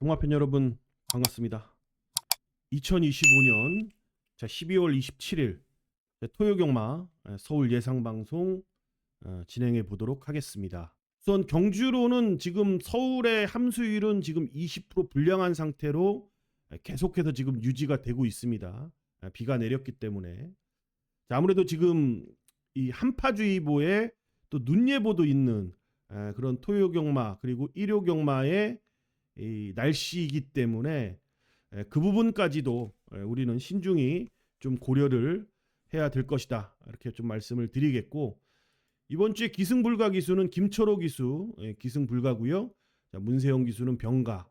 동화팬 여러분 반갑습니다. 2025년 12월 27일 토요경마 서울 예상방송 진행해 보도록 하겠습니다. 우선 경주로는 지금 서울의 함수율은 지금 20% 불량한 상태로 계속해서 지금 유지가 되고 있습니다. 비가 내렸기 때문에 아무래도 지금 이 한파주의보에 또 눈예보도 있는 그런 토요경마 그리고 일요경마의 이 날씨이기 때문에 그 부분까지도 우리는 신중히 좀 고려를 해야 될 것이다. 이렇게 좀 말씀을 드리겠고, 이번 주에 기승불가 기수는 김철호 기수 기승불가고요. 문세영 기수는 병가,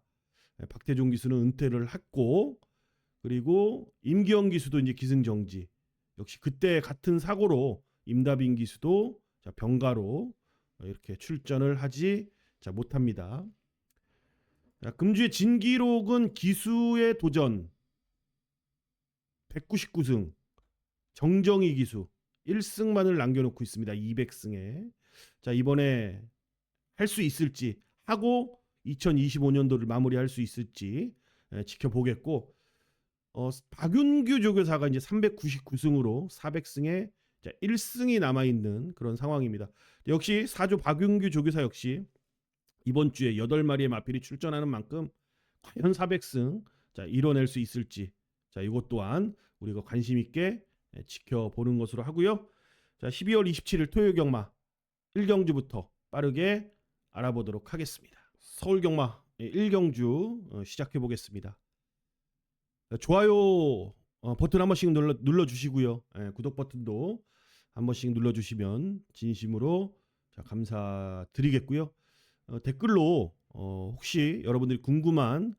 박태종 기수는 은퇴를 했고, 그리고 임기영 기수도 이제 기승정지. 역시 그때 같은 사고로 임다빈 기수도 병가로 이렇게 출전을 하지 못합니다. 금주의 진기록은 기수의 도전 199승, 정정희 기수 1승만을 남겨놓고 있습니다. 200승에. 자, 이번에 할 수 있을지 하고 2025년도를 마무리할 수 있을지 지켜보겠고, 박윤규 조교사가 이제 399승으로 400승에 1승이 남아있는 그런 상황입니다. 역시 사조 박윤규 조교사 역시 이번 주에 8마리의 마필이 출전하는 만큼 과연 400승 이뤄낼 수 있을지, 이것 또한 우리가 관심 있게 지켜보는 것으로 하고요. 12월 27일 토요일 경마 1경주부터 빠르게 알아보도록 하겠습니다. 서울 경마 1경주 시작해 보겠습니다. 좋아요 버튼 한 번씩 눌러주시고요. 구독 버튼도 한 번씩 눌러주시면 진심으로 감사드리겠고요. 댓글로 혹시 여러분들이 궁금한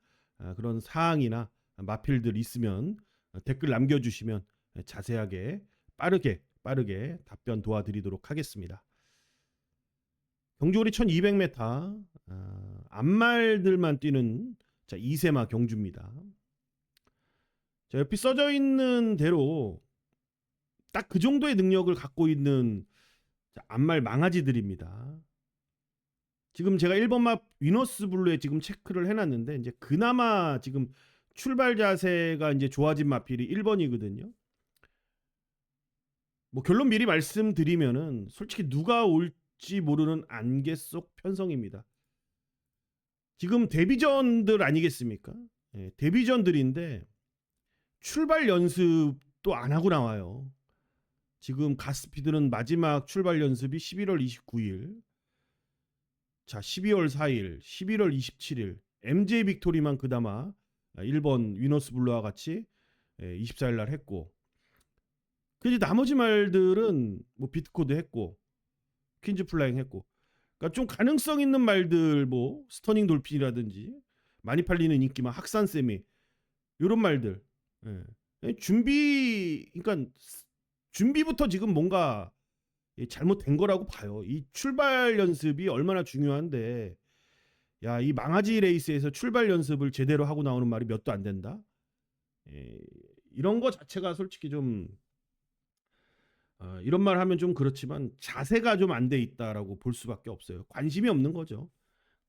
그런 사항이나 마필들 있으면 댓글 남겨주시면 자세하게 빠르게 답변 도와드리도록 하겠습니다. 경주거리 1200m 앞말들만 뛰는 2세마 경주입니다. 옆이 써져 있는 대로 딱 그 정도의 능력을 갖고 있는 앞말 망아지들입니다. 지금 제가 1번마 위너스 블루에 지금 체크를 해놨는데, 이제 그나마 지금 출발 자세가 이제 좋아진 마필이 1번이거든요. 뭐 결론 미리 말씀드리면은 솔직히 누가 올지 모르는 안개 속 편성입니다. 지금 데뷔전들 아니겠습니까? 데뷔전들인데 출발 연습도 안 하고 나와요. 지금 가스피드는 마지막 출발 연습이 11월 29일, 12월 4일, 11월 27일 MJ 빅토리만 그나마 1번 위너스 블루와 같이 24일 날 했고, 그지 나머지 말들은 뭐 비트코드 했고 퀸즈 플라잉 했고, 그러니까 좀 가능성 있는 말들, 뭐 스터닝 돌핀이라든지 많이 팔리는 인기만 학산 세미 이런 말들, 그러니까 준비부터 지금 뭔가 잘못된 거라고 봐요. 이 출발 연습이 얼마나 중요한데, 야, 이 망아지 레이스에서 출발 연습을 제대로 하고 나오는 말이 몇도 안 된다. 이런 거 자체가 솔직히 좀 이런 말 하면 좀 그렇지만 자세가 좀 안 돼 있다라고 볼 수밖에 없어요. 관심이 없는 거죠.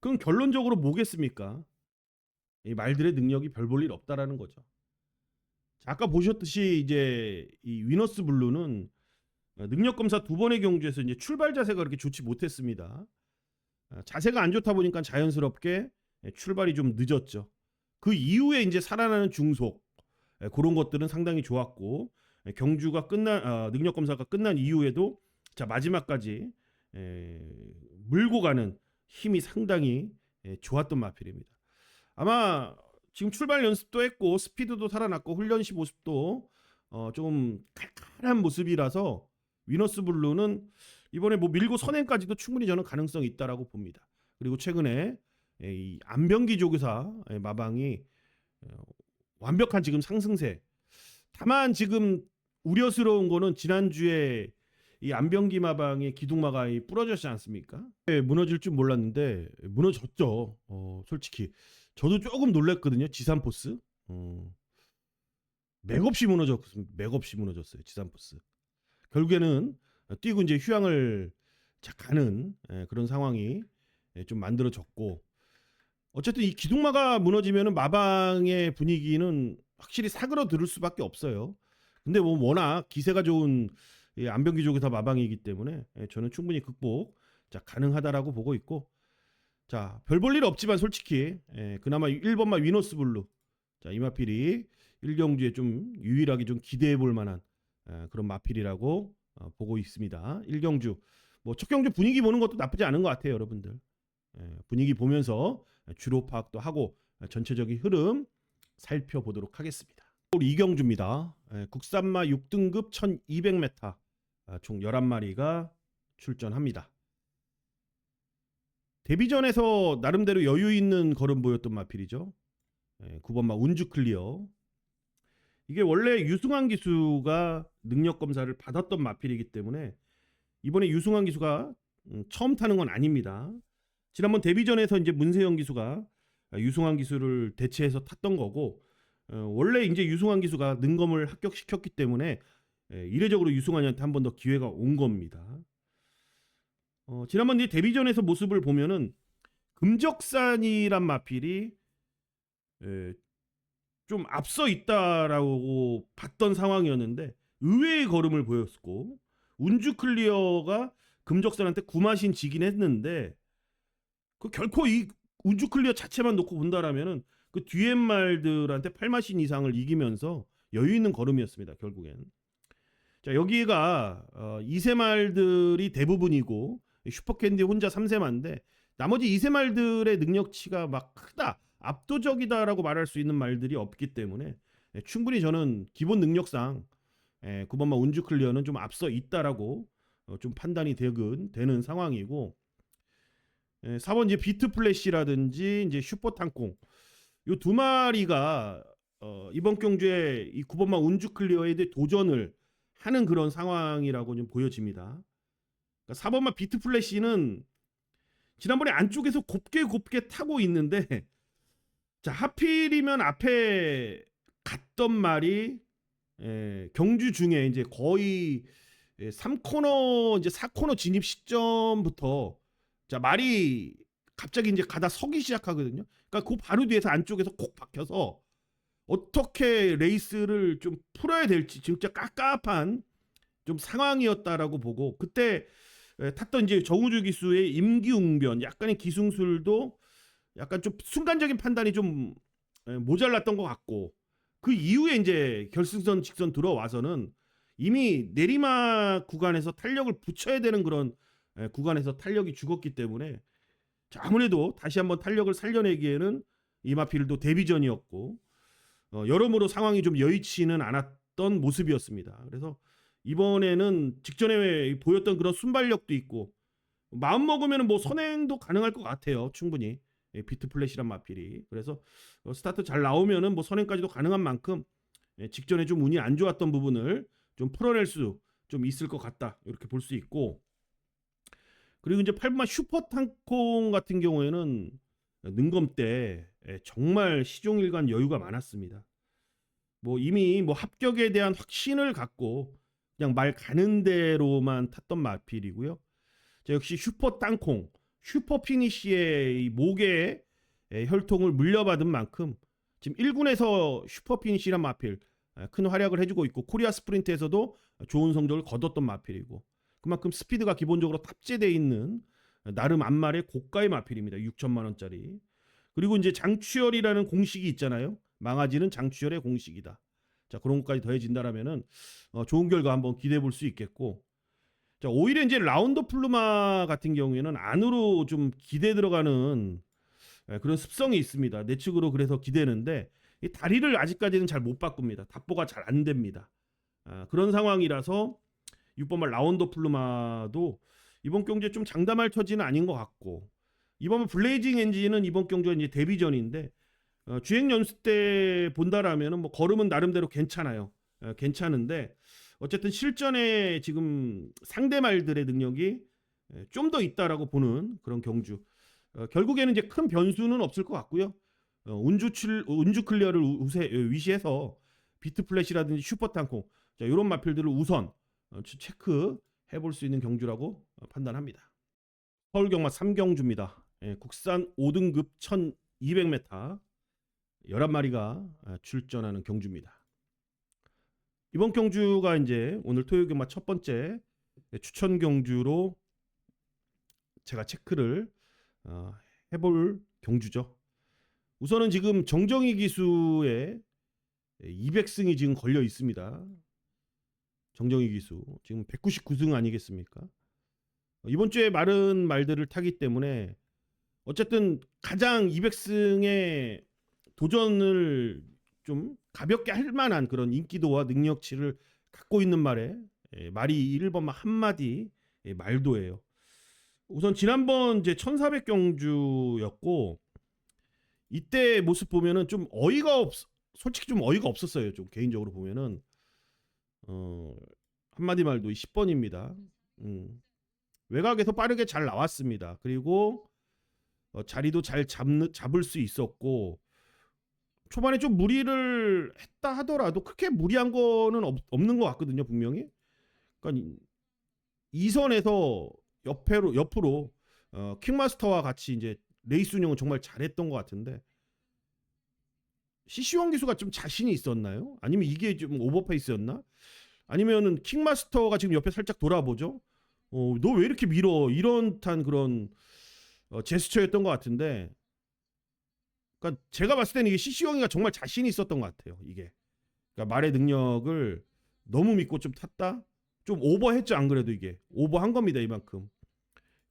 그럼 결론적으로 뭐겠습니까? 이 말들의 능력이 별 볼 일 없다라는 거죠. 자, 아까 보셨듯이 이제 이 위너스 블루는 능력 검사 2번의 경주에서 이제 출발 자세가 그렇게 좋지 못했습니다. 자세가 안 좋다 보니까 자연스럽게 출발이 좀 늦었죠. 그 이후에 이제 살아나는 중속, 그런 것들은 상당히 좋았고, 경주가 능력 검사가 끝난 이후에도 마지막까지 물고 가는 힘이 상당히 좋았던 마필입니다. 아마 지금 출발 연습도 했고 스피드도 살아났고 훈련시 모습도 좀 칼칼한 모습이라서 위너스 블루는 이번에 뭐 밀고 선행까지도 충분히 저는 가능성이 있다라고 봅니다. 그리고 최근에 이 안병기 조교사 마방이 완벽한 지금 상승세. 다만 지금 우려스러운 거는 지난주에 이 안병기 마방의 기둥마가 부러졌지 않습니까? 무너질 줄 몰랐는데 무너졌죠. 솔직히 저도 조금 놀랐거든요. 지산포스. 맥없이 무너졌어요. 지산포스. 결국에는 뛰고 이제 휴양을 가는 그런 상황이 좀 만들어졌고, 어쨌든 이 기둥마가 무너지면은 마방의 분위기는 확실히 사그러들 수밖에 없어요. 근데 뭐 워낙 기세가 좋은 이 안병기족이 다 마방이기 때문에 저는 충분히 극복 가능하다라고 보고 있고, 자, 별 볼 일 없지만 솔직히 그나마 1번마 위너스 블루, 자, 이 마필이 1경주에 좀 유일하게 좀 기대해 볼 만한 그런 마필이라고 보고 있습니다. 1경주 뭐 첫 경주 분위기 보는 것도 나쁘지 않은 것 같아요, 여러분들. 분위기 보면서 주로 파악도 하고 전체적인 흐름 살펴보도록 하겠습니다. 2경주입니다. 국산마 6등급 1200m 총 11마리가 출전합니다. 데뷔전에서 나름대로 여유 있는 걸음 보였던 마필이죠. 9번마 운주 클리어. 이게 원래 유승환 기수가 능력 검사를 받았던 마필이기 때문에 이번에 유승환 기수가 처음 타는 건 아닙니다. 지난번 데뷔전에서 이제 문세영 기수가 유승환 기수를 대체해서 탔던 거고, 원래 이제 유승환 기수가 능검을 합격시켰기 때문에 이례적으로 유승환이한테 한 번 더 기회가 온 겁니다. 지난번 이제 데뷔전에서 모습을 보면은 금적산이란 마필이 좀 앞서 있다라고 봤던 상황이었는데 의외의 걸음을 보였고, 운주 클리어가 금적산한테 구마신 지긴 했는데 그 결코 이 운주 클리어 자체만 놓고 본다라면은 그 뒤에 말들한테 8마신 이상을 이기면서 여유 있는 걸음이었습니다. 결국엔. 자, 여기가 2세 말들이 대부분이고 슈퍼캔디 혼자 3세마인데 나머지 2세 말들의 능력치가 막 크다, 압도적이다라고 말할 수 있는 말들이 없기 때문에 충분히 저는 기본 능력상 9번마 운주 클리어는 좀 앞서 있다라고 좀 판단이 되는 상황이고, 4번 이제 비트 플래시라든지 이제 슈퍼 탕콩, 요 두 마리가 이번 경주에 이 9번마 운주 클리어에 대해 도전을 하는 그런 상황이라고 좀 보여집니다. 그러니까 4번마 비트 플래시는 지난번에 안쪽에서 곱게 타고 있는데, 자, 하필이면 앞에 갔던 말이 경주 중에 이제 거의 3코너 이제 4코너 진입 시점부터 자, 말이 갑자기 이제 가다 서기 시작하거든요. 그러니까 그 바로 뒤에서 안쪽에서 콕 박혀서 어떻게 레이스를 좀 풀어야 될지 진짜 깝깝한 좀 상황이었다라고 보고, 그때 탔던 이제 정우주 기수의 임기웅변, 약간의 기승술도 약간 좀 순간적인 판단이 좀 모자랐던 것 같고, 그 이후에 이제 결승선 직선 들어와서는 이미 내리막 구간에서 탄력을 붙여야 되는 그런 구간에서 탄력이 죽었기 때문에, 자, 아무래도 다시 한번 탄력을 살려내기에는 이마필도 데뷔전이었고 여러모로 상황이 좀 여의치는 않았던 모습이었습니다. 그래서 이번에는 직전에 보였던 그런 순발력도 있고 마음 먹으면 뭐 선행도 가능할 것 같아요. 충분히 비트 플래시란 마필이. 그래서 스타트 잘 나오면은 뭐 선행까지도 가능한 만큼 직전에 좀 운이 안 좋았던 부분을 좀 풀어낼 수 좀 있을 것 같다, 이렇게 볼 수 있고, 그리고 이제 8번마 슈퍼 탕콩 같은 경우에는 능검 때 정말 시종일관 여유가 많았습니다. 뭐 이미 뭐 합격에 대한 확신을 갖고 그냥 말 가는 대로만 탔던 마필이고요. 자, 역시 슈퍼 땅콩, 슈퍼 피니시의 이 목에 혈통을 물려받은 만큼 지금 1군에서 슈퍼 피니시란 마필 큰 활약을 해주고 있고, 코리아 스프린트에서도 좋은 성적을 거뒀던 마필이고, 그만큼 스피드가 기본적으로 탑재되어 있는 나름 앞말의 고가의 마필입니다. 6천만 원짜리. 그리고 이제 장추열이라는 공식이 있잖아요. 망아지는 장추열의 공식이다. 자, 그런 것까지 더해진다라면은 좋은 결과 한번 기대해 볼 수 있겠고, 자, 오히려 이제 라운더 플루마 같은 경우에는 안으로 좀 기대 들어가는 그런 습성이 있습니다. 내 측으로 그래서 기대는데 이 다리를 아직까지는 잘 못 바꿉니다. 답보가 잘 안 됩니다. 그런 상황이라서 6번말 라운더 플루마도 이번 경주에 좀 장담할 처지는 아닌 것 같고, 이번 블레이징 엔진은 이번 경주가 이제 데뷔전인데 주행 연습 때 본다라면은 뭐 걸음은 나름대로 괜찮아요. 괜찮은데 어쨌든 실전에 지금 상대 말들의 능력이 좀 더 있다라고 보는 그런 경주. 결국에는 이제 큰 변수는 없을 것 같고요. 운주 클리어를 위시해서 비트 플래시라든지 슈퍼 탕콩, 자, 이런 마필들을 우선 체크 해볼 수 있는 경주라고 판단합니다. 서울 경마 3경주입니다. 국산 5등급 200m 11마리가 출전하는 경주입니다. 이번 경주가 이제 오늘 토요 경마 첫 번째 추천 경주로 제가 체크를 해볼 경주죠. 우선은 지금 정정희 기수의 200승이 지금 걸려 있습니다. 정정희 기수 지금 199승 아니겠습니까? 이번 주에 마른 말들을 타기 때문에 어쨌든 가장 200승의 도전을 좀 가볍게 할 만한 그런 인기도와 능력치를 갖고 있는 말에 말이 1번 한마디 말도예요. 우선 지난번 이제 1400 경주였고 이때 모습 보면은 좀 솔직히 좀 어이가 없었어요. 좀 개인적으로 보면은 한마디 말도 10번입니다. 외곽에서 빠르게 잘 나왔습니다. 그리고 자리도 잘 잡을 수 있었고 초반에 좀 무리를 했다 하더라도 그렇게 무리한 거는 없는 것 같거든요. 분명히. 그러니까 2선에서 옆으로 킹마스터와 같이 이제 레이스 운영은 정말 잘했던 것 같은데 CC1 기수가 좀 자신이 있었나요? 아니면 이게 좀 오버페이스였나? 아니면은 킹마스터가 지금 옆에 살짝 돌아보죠? 너 왜 이렇게 밀어? 이런 듯한 그런 제스처였던 것 같은데 그러니까 제가 봤을 때는 이게 CC1이가 정말 자신이 있었던 것 같아요. 이게 그러니까 말의 능력을 너무 믿고 좀 탔다? 좀 오버했죠. 안 그래도 이게 오버한 겁니다. 이만큼.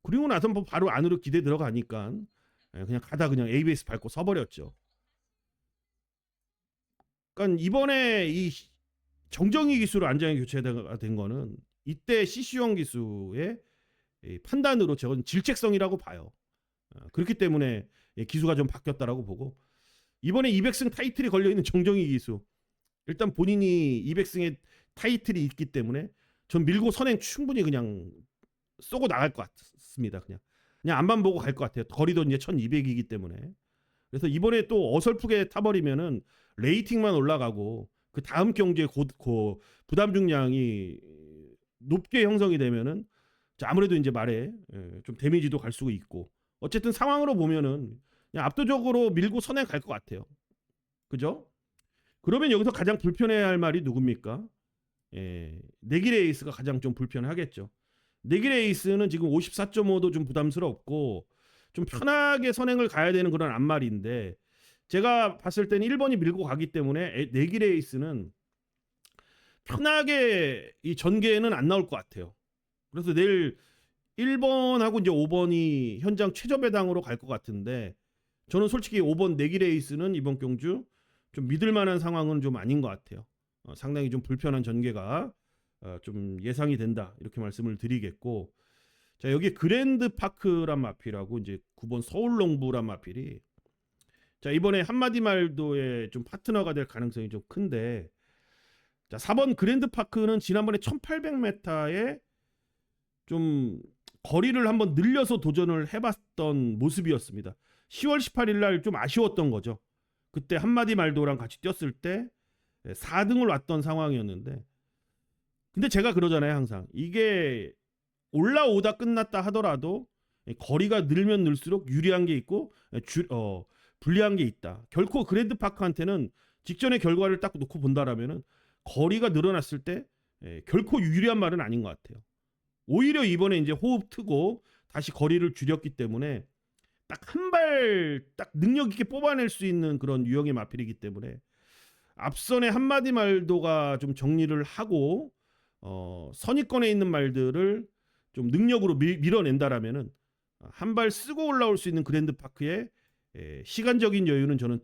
그리고 나서 뭐 바로 안으로 기대 들어가니까 그냥 가다 그냥 ABS 밟고 서버렸죠. 그러니까 이번에 이 정정희 기수로 안장이 교체가 된 거는 이때 CC1 기수의 판단으로 저건 질책성이라고 봐요. 그렇기 때문에 기수가 좀 바뀌었다라고 보고 이번에 200승 타이틀이 걸려있는 정정희 기수 일단 본인이 200승의 타이틀이 있기 때문에 전 밀고 선행 충분히 그냥 쏘고 나갈 것 같습니다. 그냥 앞만 보고 갈 것 같아요. 거리도 이제 1200이기 때문에 그래서 이번에 또 어설프게 타버리면은 레이팅만 올라가고 그 다음 경주에 부담 중량이 높게 형성이 되면은 아무래도 이제 말에 좀 데미지도 갈 수가 있고 어쨌든 상황으로 보면은 그냥 압도적으로 밀고 선행 갈 것 같아요. 그죠? 그러면 여기서 가장 불편해할 말이 누굽니까? 내기레 에이스가 가장 좀 불편하겠죠. 내기레 에이스는 지금 54.5도 좀 부담스럽고 좀 편하게 선행을 가야 되는 그런 앞말인데 제가 봤을 때는 1번이 밀고 가기 때문에 내기레 에이스는 편하게 이 전개에는 안 나올 것 같아요. 그래서 내일 1번하고 이제 5번이 현장 최저 배당으로 갈 것 같은데 저는 솔직히 5번 내기레이스는 이번 경주 좀 믿을 만한 상황은 좀 아닌 것 같아요. 상당히 좀 불편한 전개가 좀 예상이 된다 이렇게 말씀을 드리겠고 자 여기 그랜드 파크란 마필하고 이제 9번 서울롱부란 마필이 자 이번에 한마디 말도의 좀 파트너가 될 가능성이 좀 큰데 자 4번 그랜드 파크는 지난번에 1800m에 좀 거리를 한번 늘려서 도전을 해봤던 모습이었습니다. 10월 18일 날 좀 아쉬웠던 거죠. 그때 한마디 말도랑 같이 뛰었을 때 4등을 왔던 상황이었는데 근데 제가 그러잖아요. 항상 이게 올라오다 끝났다 하더라도 거리가 늘면 늘수록 유리한 게 있고 불리한 게 있다. 결코 그랜드파크한테는 직전의 결과를 딱 놓고 본다라면은 거리가 늘어났을 때 결코 유리한 말은 아닌 것 같아요. 오히려 이번에 이제 호흡 트고 다시 거리를 줄였기 때문에 딱 한 발 딱 능력 있게 뽑아낼 수 있는 그런 유형의 마필이기 때문에 앞선의 한마디 말도가 좀 정리를 하고 선입권에 있는 말들을 좀 능력으로 밀어낸다라면은 한 발 쓰고 올라올 수 있는 그랜드파크의 시간적인 여유는 저는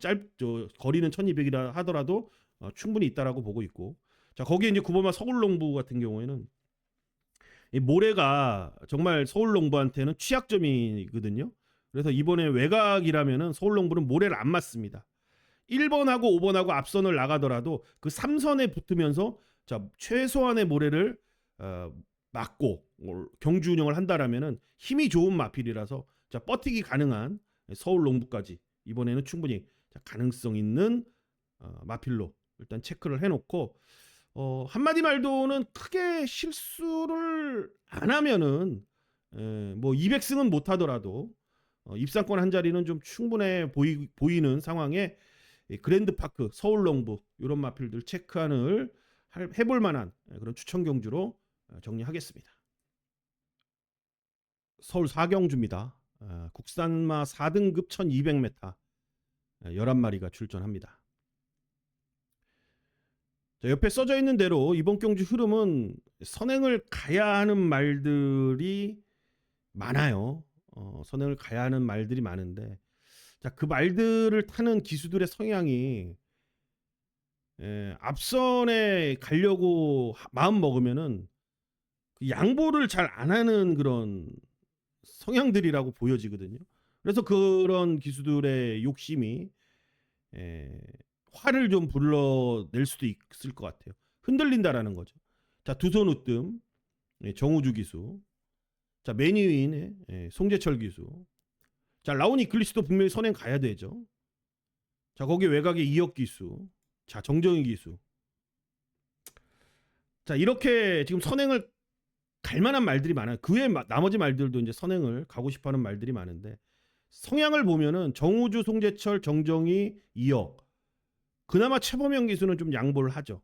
거리는 1200이라 하더라도 충분히 있다라고 보고 있고 자 거기에 이제 9번마 서울농부 같은 경우에는 이 모래가 정말 서울농부한테는 취약점이거든요. 그래서 이번에 외곽이라면은 서울농부는 모래를 안 맞습니다. 1번하고 5번하고 앞선을 나가더라도 그 3선에 붙으면서 자 최소한의 모래를 막고 경주 운영을 한다라면은 힘이 좋은 마필이라서 자 버티기 가능한 서울농부까지 이번에는 충분히 가능성 있는 마필로 일단 체크를 해놓고 한마디 말도는 크게 실수를 안 하면은 뭐 200승은 못 하더라도 입상권 한 자리는 좀 충분해 보이는 상황에 그랜드파크, 서울농부 이런 마필들 체크안을 해볼 만한 그런 추천 경주로 정리하겠습니다. 서울 4경주입니다. 국산마 4등급 1200m 11마리가 출전합니다. 자, 옆에 써져 있는 대로 이번 경주 흐름은 선행을 가야 하는 말들이 많아요. 선행을 가야 하는 말들이 많은데, 자, 그 말들을 타는 기수들의 성향이 앞선에 가려고 마음 먹으면은 그 양보를 잘 안 하는 그런 성향들이라고 보여지거든요. 그래서 그런 기수들의 욕심이 화를 좀 불러낼 수도 있을 것 같아요. 흔들린다라는 거죠. 자, 두 손 으뜸 정우주 기수, 자 매니윈의 송재철 기수, 자 라온 이클리스도 분명히 선행 가야 되죠. 자 거기 외곽에 이혁 기수, 자 정정희 기수, 자 이렇게 지금 선행을 갈 만한 말들이 많아요. 그 외 나머지 말들도 이제 선행을 가고 싶어하는 말들이 많은데, 성향을 보면은 정우주, 송재철, 정정희, 이혁, 그나마 최범영 기수는 좀 양보를 하죠.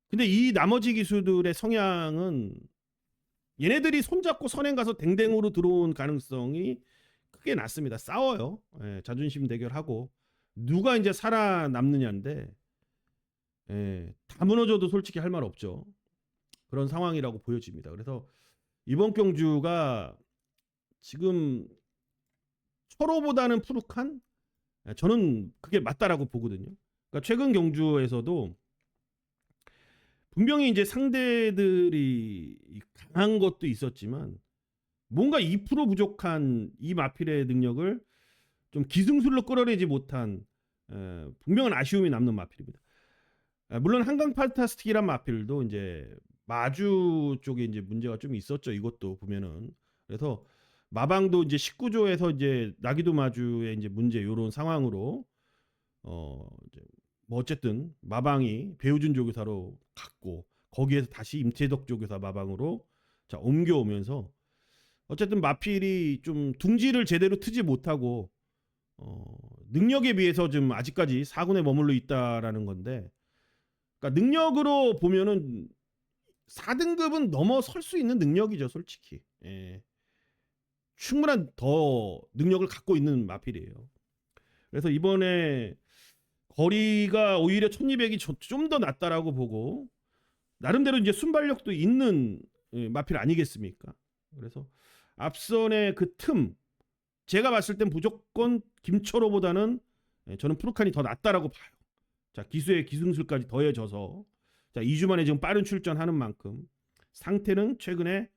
근데 이 나머지 기수들의 성향은 얘네들이 손잡고 선행 가서 댕댕으로 들어온 가능성이 크게 낮습니다. 싸워요. 자존심 대결하고 누가 이제 살아남느냐인데, 다 무너져도 솔직히 할 말 없죠. 그런 상황이라고 보여집니다. 그래서 이번 경주가 지금 철호보다는 푸르칸? 저는 그게 맞다라고 보거든요. 그러니까 최근 경주에서도 분명히 이제 상대들이 강한 것도 있었지만 뭔가 2% 부족한 이 마필의 능력을 좀 기승술로 끌어내지 못한 분명한 아쉬움이 남는 마필입니다. 물론 한강 판타스틱이란 마필도 이제 마주 쪽에 이제 문제가 좀 있었죠. 이것도 보면은. 그래서 마방도 이제 19조에서 이제 나기도 마주의 이제 문제 이런 상황으로 이제 뭐 어쨌든 마방이 배우준 조교사로 갔고, 거기에서 다시 임채덕 조교사 마방으로 자 옮겨오면서 어쨌든 마필이 좀 둥지를 제대로 트지 못하고 능력에 비해서 좀 아직까지 4군에 머물러 있다라는 건데, 그러니까 능력으로 보면은 4등급은 넘어설 수 있는 능력이죠, 솔직히. 충분한 더 능력을 갖고 있는 마필이에요. 그래서 이번에 거리가 오히려 1200이 좀 더 낫다라고 보고, 나름대로 이제 순발력도 있는 마필 아니겠습니까? 그래서 앞선의 그 틈, 제가 봤을 땐 무조건 김철호보다는 저는 푸르칸이 더 낫다라고 봐요. 자, 기수의 기승술까지 더해져서 자 2주 만에 지금 빠른 출전하는 만큼 상태는 최근에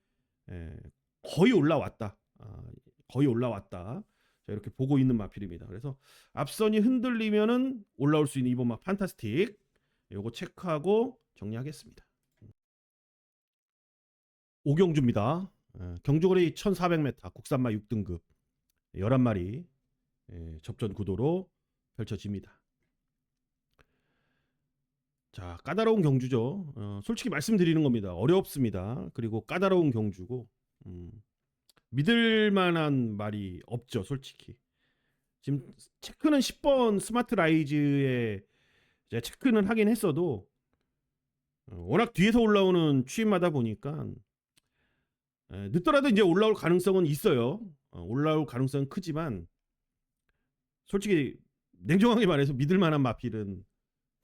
거의 올라왔다. 거의 올라왔다. 자, 이렇게 보고 있는 마필입니다. 그래서 앞선이 흔들리면은 올라올 수 있는 이번 막 판타스틱, 요거 체크하고 정리하겠습니다. 오경주입니다. 경주거리 1400m 국산마 6등급 11마리 접전 구도로 펼쳐집니다. 자, 까다로운 경주죠. 솔직히 말씀드리는 겁니다. 어렵습니다. 그리고 까다로운 경주고, 믿을 만한 말이 없죠, 솔직히. 지금 체크는 10번 스마트 라이즈에 체크는 하긴 했어도 워낙 뒤에서 올라오는 추임마다 보니까 늦더라도 이제 올라올 가능성은 있어요. 올라올 가능성은 크지만 솔직히 냉정하게 말해서 믿을 만한 마필은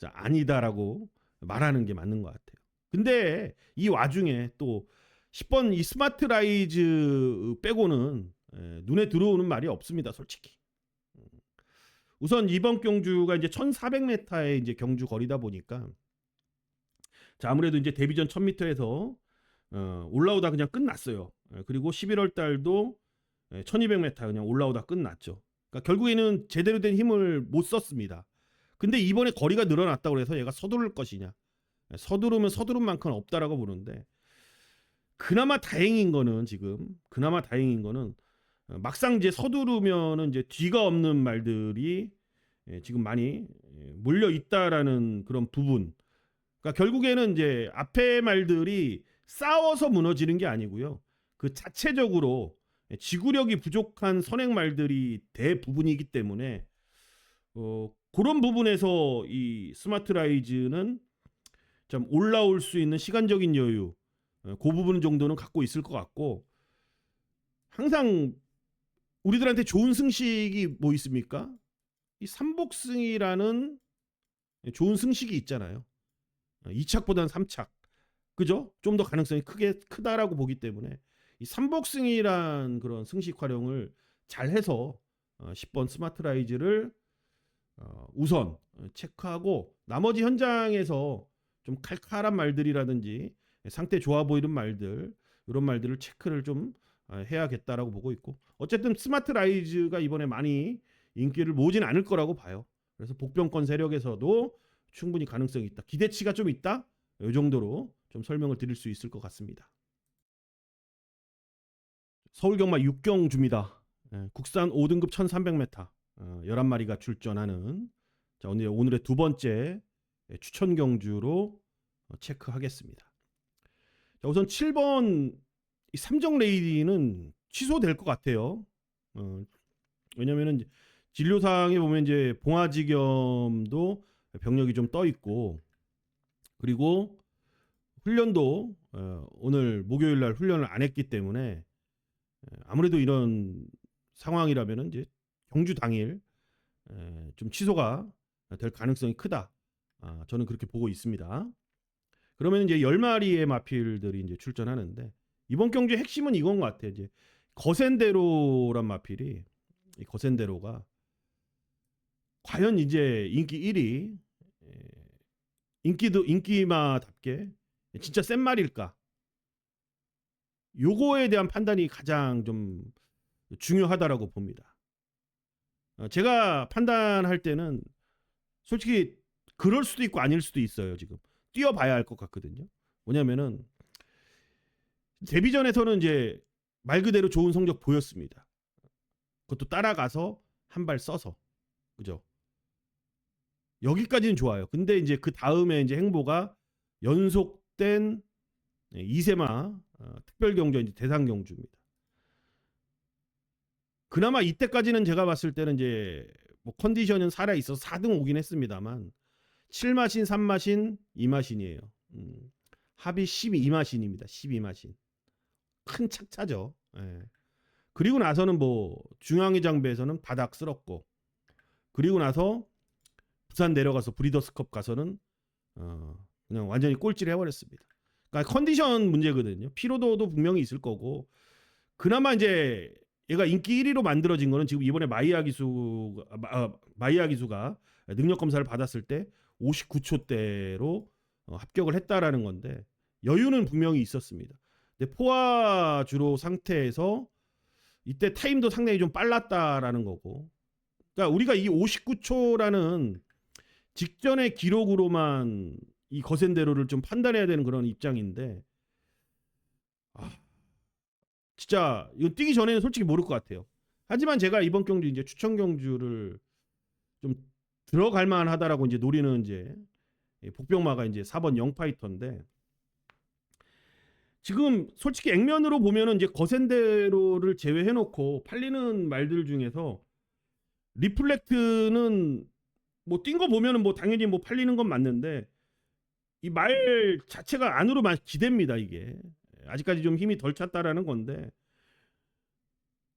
아니다라고 말하는 게 맞는 것 같아요. 근데 이 와중에 또 10번 이 스마트 라이즈 빼고는 눈에 들어오는 말이 없습니다, 솔직히. 우선 이번 경주가 이제 1400m의 이제 경주 거리다 보니까, 자 아무래도 이제 데뷔전 1000m에서 올라오다 그냥 끝났어요. 그리고 11월 달도 1200m 그냥 올라오다 끝났죠. 그러니까 결국에는 제대로 된 힘을 못 썼습니다. 근데 이번에 거리가 늘어났다고 해서 얘가 서두를 것이냐? 서두르면 서두른 만큼 없다라고 보는데, 그나마 다행인 거는 막상 이제 서두르면은 이제 뒤가 없는 말들이 지금 많이 몰려 있다라는 그런 부분. 그러니까 결국에는 이제 앞에 말들이 싸워서 무너지는 게 아니고요. 그 자체적으로 지구력이 부족한 선행 말들이 대부분이기 때문에 그런 부분에서 이 스마트 라이즈는 좀 올라올 수 있는 시간적인 여유, 그 부분 정도는 갖고 있을 것 같고, 항상 우리들한테 좋은 승식이 뭐 있습니까? 이 삼복승이라는 좋은 승식이 있잖아요. 2착보다는 3착. 그죠? 좀 더 가능성이 크다라고 보기 때문에 이 삼복승이란 그런 승식 활용을 잘 해서 10번 스마트 라이즈를 우선 체크하고, 나머지 현장에서 좀 칼칼한 말들이라든지 상태 좋아 보이는 말들, 이런 말들을 체크를 좀 해야겠다라고 보고 있고, 어쨌든 스마트 라이즈가 이번에 많이 인기를 모으진 않을 거라고 봐요. 그래서 복병권 세력에서도 충분히 가능성이 있다, 기대치가 좀 있다, 이 정도로 좀 설명을 드릴 수 있을 것 같습니다. 서울경마 6경주입니다. 국산 5등급 1300m 11마리가 출전하는, 자, 오늘의 두 번째 추천 경주로 체크하겠습니다. 자, 우선 7번 이 삼정 레이디는 취소될 것 같아요. 왜냐면은 진료상에 보면 이제 봉화지겸도 병력이 좀 떠 있고, 그리고 훈련도 오늘 목요일 날 훈련을 안 했기 때문에 아무래도 이런 상황이라면은 이제 경주 당일 좀 취소가 될 가능성이 크다. 저는 그렇게 보고 있습니다. 그러면 이제 10마리의 마필들이 이제 출전하는데, 이번 경주의 핵심은 이건 것 같아요. 이제 거센대로란 마필이, 이 거센대로가 과연 이제 인기 1위, 인기마답게 진짜 센 말일까? 요거에 대한 판단이 가장 좀 중요하다라고 봅니다. 제가 판단할 때는 솔직히 그럴 수도 있고 아닐 수도 있어요. 지금 뛰어봐야 할 것 같거든요. 뭐냐면은 데뷔전에서는 이제 말 그대로 좋은 성적 보였습니다. 그것도 따라가서 한 발 써서, 그죠? 여기까지는 좋아요. 근데 이제 그 다음에 이제 행보가 연속된 2세마 특별 경주, 이제 대상 경주입니다. 그나마 이때까지는 제가 봤을 때는 이제 뭐 컨디션은 살아 있어서 4등 오긴 했습니다만 7마신, 3마신, 2마신이에요. 합이 12마신입니다. 12마신. 큰 착차죠. 예. 그리고 나서는 뭐 중앙회 장배에서는 바닥 쓸었고, 그리고 나서 부산 내려가서 브리더스컵 가서는 그냥 완전히 꼴찌를 해버렸습니다. 그러니까 컨디션 문제거든요. 피로도도 분명히 있을 거고, 그나마 이제 얘가 인기 1위로 만들어진 거는 지금 이번에 마이야 기수가 능력 검사를 받았을 때 59초대로 합격을 했다라는 건데, 여유는 분명히 있었습니다. 근데 포화 주로 상태에서 이때 타임도 상당히 좀 빨랐다라는 거고, 그러니까 우리가 이 59초라는 직전의 기록으로만 이 거센대로를 좀 판단해야 되는 그런 입장인데, 진짜 이거 뛰기 전에는 솔직히 모를 것 같아요. 하지만 제가 이번 경주 이제 추천 경주를 좀 들어갈 만하다라고 이제 노리는 이제 복병마가 이제 4번 영파이터인데, 지금 솔직히 액면으로 보면은 이제 거센대로를 제외해놓고 팔리는 말들 중에서 리플렉트는 뭐 뛴 거 보면은 뭐 당연히 뭐 팔리는 건 맞는데, 이 말 자체가 안으로 많이 기댑니다. 이게 아직까지 좀 힘이 덜 찼다라는 건데,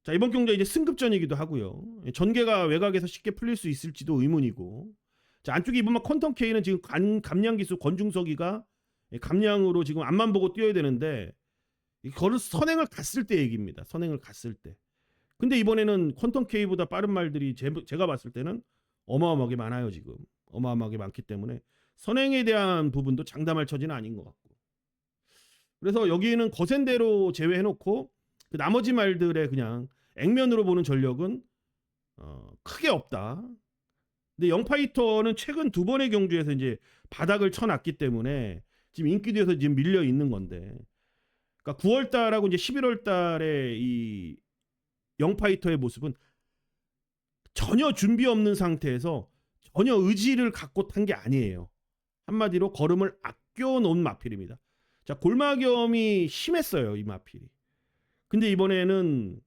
자, 이번 경기가 이제 승급전이기도 하고요. 전개가 외곽에서 쉽게 풀릴 수 있을지도 의문이고, 자, 안쪽에 이번만 퀀텀 K는 지금 감량 기수 권중석이가 감량으로 지금 앞만 보고 뛰어야 되는데, 이거를 선행을 갔을 때 얘기입니다. 선행을 갔을 때. 근데 이번에는 퀀텀 K보다 빠른 말들이 제가 봤을 때는 어마어마하게 많아요. 지금 어마어마하게 많기 때문에 선행에 대한 부분도 장담할 처지는 아닌 것 같고, 그래서 여기에는 거센대로 제외해놓고 그 나머지 말들의 그냥 액면으로 보는 전력은 크게 없다. 근데 영파이터는 최근 두 번의 경주에서 이제 바닥을 쳐놨기 때문에 지금 인기도에서 지금 밀려 있는 건데, 그러니까 9월 달하고 이제 11월 달에 이 영파이터의 모습은 전혀 준비 없는 상태에서 전혀 의지를 갖고 탄 게 아니에요. 한마디로 걸음을 아껴 놓은 마필입니다. 자, 골마겸이 심했어요, 이 마필이. 근데 이번에는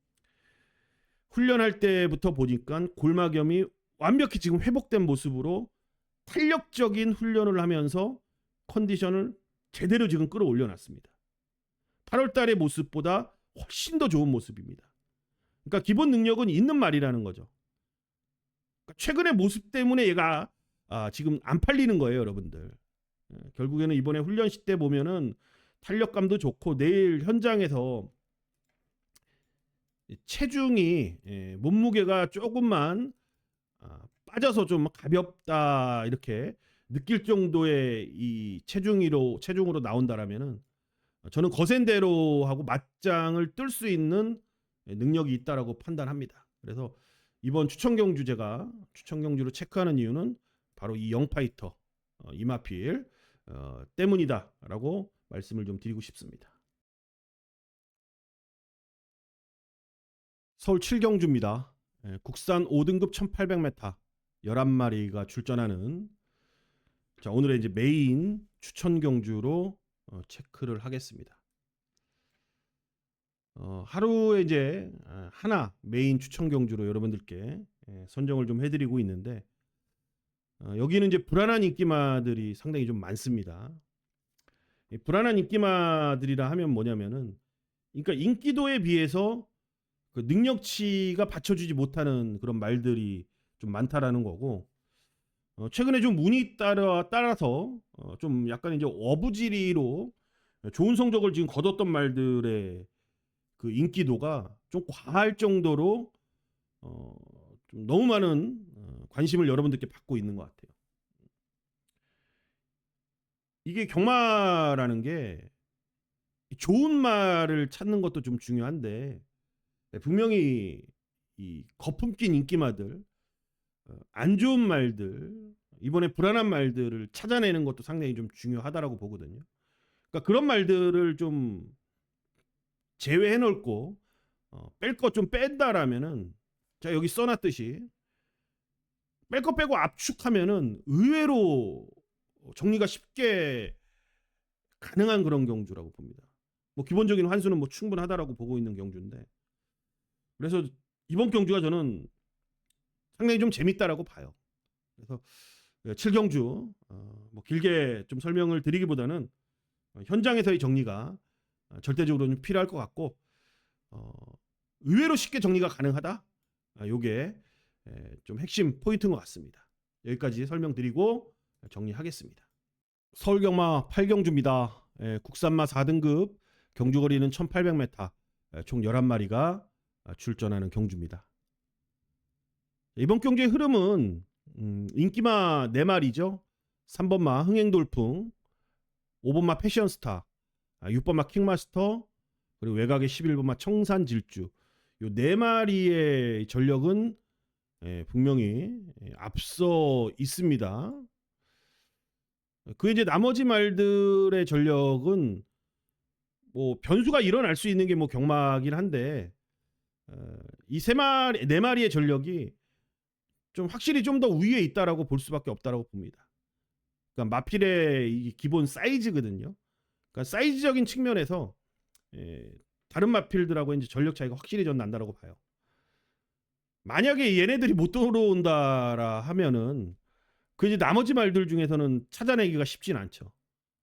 훈련할 때부터 보니까 골막염이 완벽히 지금 회복된 모습으로 탄력적인 훈련을 하면서 컨디션을 제대로 지금 끌어올려 놨습니다. 8월 달의 모습보다 훨씬 더 좋은 모습입니다. 그러니까 기본 능력은 있는 말이라는 거죠. 그러니까 최근의 모습 때문에 얘가 지금 안 팔리는 거예요, 여러분들. 결국에는 이번에 훈련식 때 보면은 탄력감도 좋고 내일 현장에서 체중이 몸무게가 조금만 빠져서 좀 가볍다 이렇게 느낄 정도의 이 체중으로 나온다라면은 저는 거센대로 하고 맞짱을 뜰 수 있는 능력이 있다라고 판단합니다. 그래서 이번 추천 경주로 체크하는 이유는 바로 이 영파이터 이마필 때문이다라고 말씀을 좀 드리고 싶습니다. 서울 7경주입니다. 국산 5등급 1800m 11마리가 출전하는 자, 오늘의 이제 메인 추천 경주로 체크를 하겠습니다. 하루에 이제 하나 메인 추천 경주로 여러분들께 선정을 좀 해드리고 있는데 여기는 이제 불안한 인기마들이 상당히 좀 많습니다. 불안한 인기마들이라 하면 뭐냐면은 그러니까 인기도에 비해서 그 능력치가 받쳐주지 못하는 그런 말들이 좀 많다라는 거고 최근에 좀 운이 따라서 좀 약간 이제 어부지리로 좋은 성적을 지금 거뒀던 말들의 그 인기도가 좀 과할 정도로 좀 너무 많은 관심을 여러분들께 받고 있는 것 같아요. 이게 경마라는 게 좋은 말을 찾는 것도 좀 중요한데 분명히 이 거품 낀 인기마들 안 좋은 말들 이번에 불안한 말들을 찾아내는 것도 상당히 좀 중요하다라고 보거든요. 그러니까 그런 말들을 좀 제외해 놓고 뺄 것 좀 뺀다라면은 자 여기 써놨듯이 뺄 거 빼고 압축하면은 의외로 정리가 쉽게 가능한 그런 경주라고 봅니다. 뭐 기본적인 환수는 뭐 충분하다라고 보고 있는 경주인데 그래서 이번 경주가 저는 상당히 좀 재밌다라고 봐요. 그래서 7경주 뭐 길게 좀 설명을 드리기보다는 현장에서의 정리가 절대적으로 좀 필요할 것 같고 의외로 쉽게 정리가 가능하다. 요게 좀 핵심 포인트인 것 같습니다. 여기까지 설명드리고 정리하겠습니다. 서울경마 8경주입니다. 국산마 4등급 경주거리는 1800m 총 11마리가 출전하는 경주입니다. 이번 경주의 흐름은 인기마 4마리죠. 3번마 흥행돌풍, 5번마 패션스타, 6번마 킹마스터, 그리고 외곽의 11번마 청산질주. 요 4마리의 전력은 분명히 앞서 있습니다. 그 이제 나머지 말들의 전력은 뭐 변수가 일어날 수 있는 게 뭐 경마긴 한데 이 4마리의 전력이 좀 확실히 좀 더 위에 있다라고 볼 수밖에 없다라고 봅니다. 그러니까 마필의 이 기본 사이즈거든요. 그러니까 사이즈적인 측면에서 다른 마필들하고 이제 전력 차이가 확실히 전 난다라고 봐요. 만약에 얘네들이 못 들어온다라 하면은 그 이제 나머지 말들 중에서는 찾아내기가 쉽진 않죠.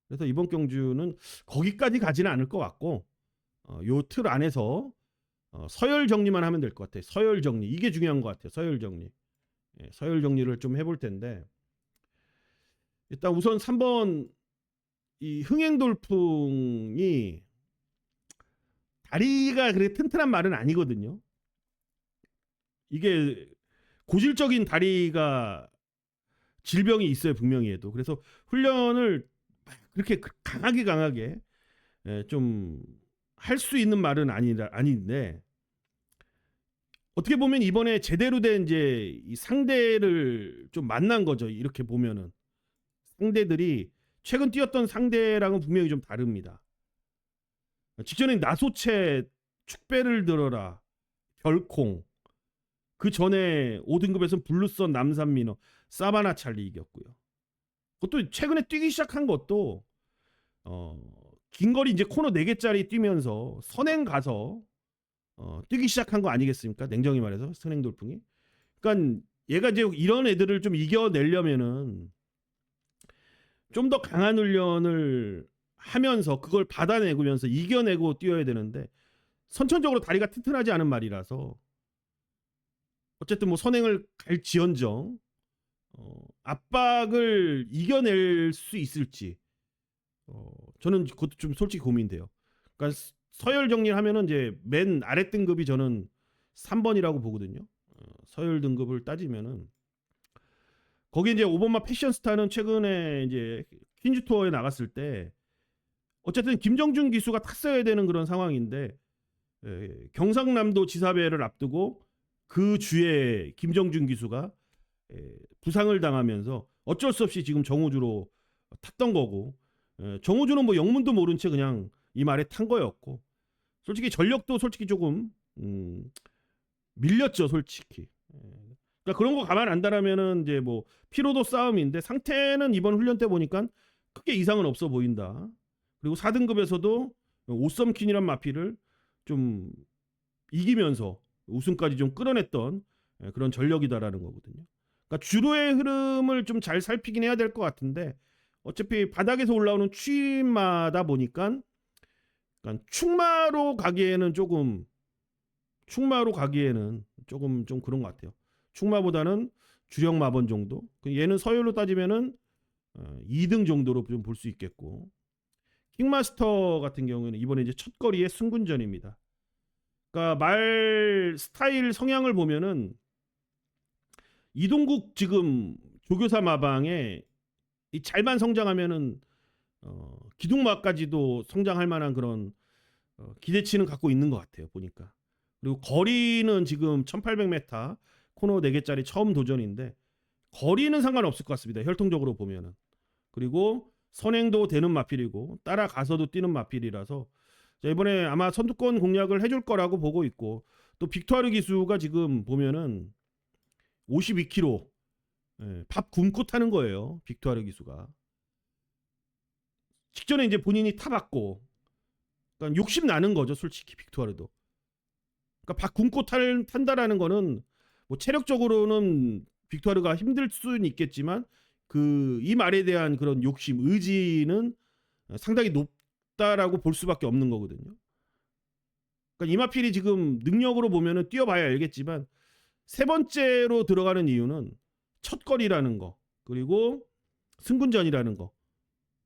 그래서 이번 경주는 거기까지 가지는 않을 것 같고 요 틀 안에서 서열 정리만 하면 될 것 같아요. 서열 정리 이게 중요한 것 같아요. 서열 정리. 서열 정리를 좀 해볼 텐데 일단 우선 3번 이 흥행돌풍이 다리가 그렇게 튼튼한 말은 아니거든요. 이게 고질적인 다리가 질병이 있어요 분명히 해도. 그래서 훈련을 그렇게 강하게 좀 할 수 있는 말은 아닌데 어떻게 보면 이번에 제대로 된 이제 이 상대를 좀 만난 거죠. 이렇게 보면은 상대들이 최근 뛰었던 상대랑은 분명히 좀 다릅니다. 직전에 나소채, 축배를 들어라, 별콩. 그 전에 5등급에서는 블루선, 남산민어, 사바나 찰리 이겼고요. 그것도 최근에 뛰기 시작한 것도 긴 거리 이제 코너 4개짜리 뛰면서 선행 가서 뛰기 시작한 거 아니겠습니까? 냉정히 말해서 선행 돌풍이. 그러니까 얘가 이제 이런 애들을 좀 이겨내려면은 좀 더 강한 훈련을 하면서 그걸 받아내면서 이겨내고 뛰어야 되는데 선천적으로 다리가 튼튼하지 않은 말이라서 어쨌든 뭐 선행을 갈지언정 압박을 이겨낼 수 있을지 저는 그것도 좀 솔직히 고민돼요. 그러니까 서열 정리를 하면은 이제 맨 아래 등급이 저는 3번이라고 보거든요. 서열 등급을 따지면은 거기 이제 오버마 패션스타는 최근에 이제 퀸즈 투어에 나갔을 때 어쨌든 김정준 기수가 탔어야 되는 그런 상황인데 경상남도 지사배를 앞두고 그 주에 김정준 기수가 부상을 당하면서 어쩔 수 없이 지금 정우주로 탔던 거고 정우주는 뭐 영문도 모른 채 그냥 이 말에 탄 거였고 솔직히 전력도 솔직히 조금 밀렸죠 솔직히. 그러니까 그런 거 가만 안 둔다면은 이제 뭐 피로도 싸움인데 상태는 이번 훈련 때 보니까 크게 이상은 없어 보인다. 그리고 4등급에서도 오썸킨이란 마피를 좀 이기면서 우승까지 좀 끌어냈던 그런 전력이다라는 거거든요. 그러니까 주로의 흐름을 좀 잘 살피긴 해야 될 것 같은데 어차피 바닥에서 올라오는 추임마다 보니까 그러니까 충마로 가기에는 조금 좀 그런 것 같아요. 충마보다는 주력 마번 정도. 얘는 서열로 따지면은 2등 정도로 좀 볼 수 있겠고 킹마스터 같은 경우에는 이번에 이제 첫 거리의 승군전입니다. 그러니까 말 스타일 성향을 보면은 이동국 지금 조교사 마방에 이 잘만 성장하면은 기둥마까지도 성장할 만한 그런 기대치는 갖고 있는 것 같아요 보니까. 그리고 거리는 지금 1800m 코너 4개짜리 처음 도전인데 거리는 상관없을 것 같습니다 혈통적으로 보면은. 그리고 선행도 되는 마필이고 따라가서도 뛰는 마필이라서 이번에 아마 선두권 공략을 해줄 거라고 보고 있고 또 빅토르 기수가 지금 보면은 52km 밥 굶고 타는 거예요 빅토르 기수가. 직전에 이제 본인이 타봤고 그러니까 욕심 나는 거죠 솔직히 빅토르도. 그러니까 밥 굶고 탄다라는 거는 뭐 체력적으로는 빅토르가 힘들 수는 있겠지만 그 이 말에 대한 그런 욕심 의지는 상당히 높다라고 볼 수밖에 없는 거거든요. 그러니까 이마필이 지금 능력으로 보면은 뛰어봐야 알겠지만 세 번째로 들어가는 이유는 첫 거리라는 거 그리고 승군전이라는 거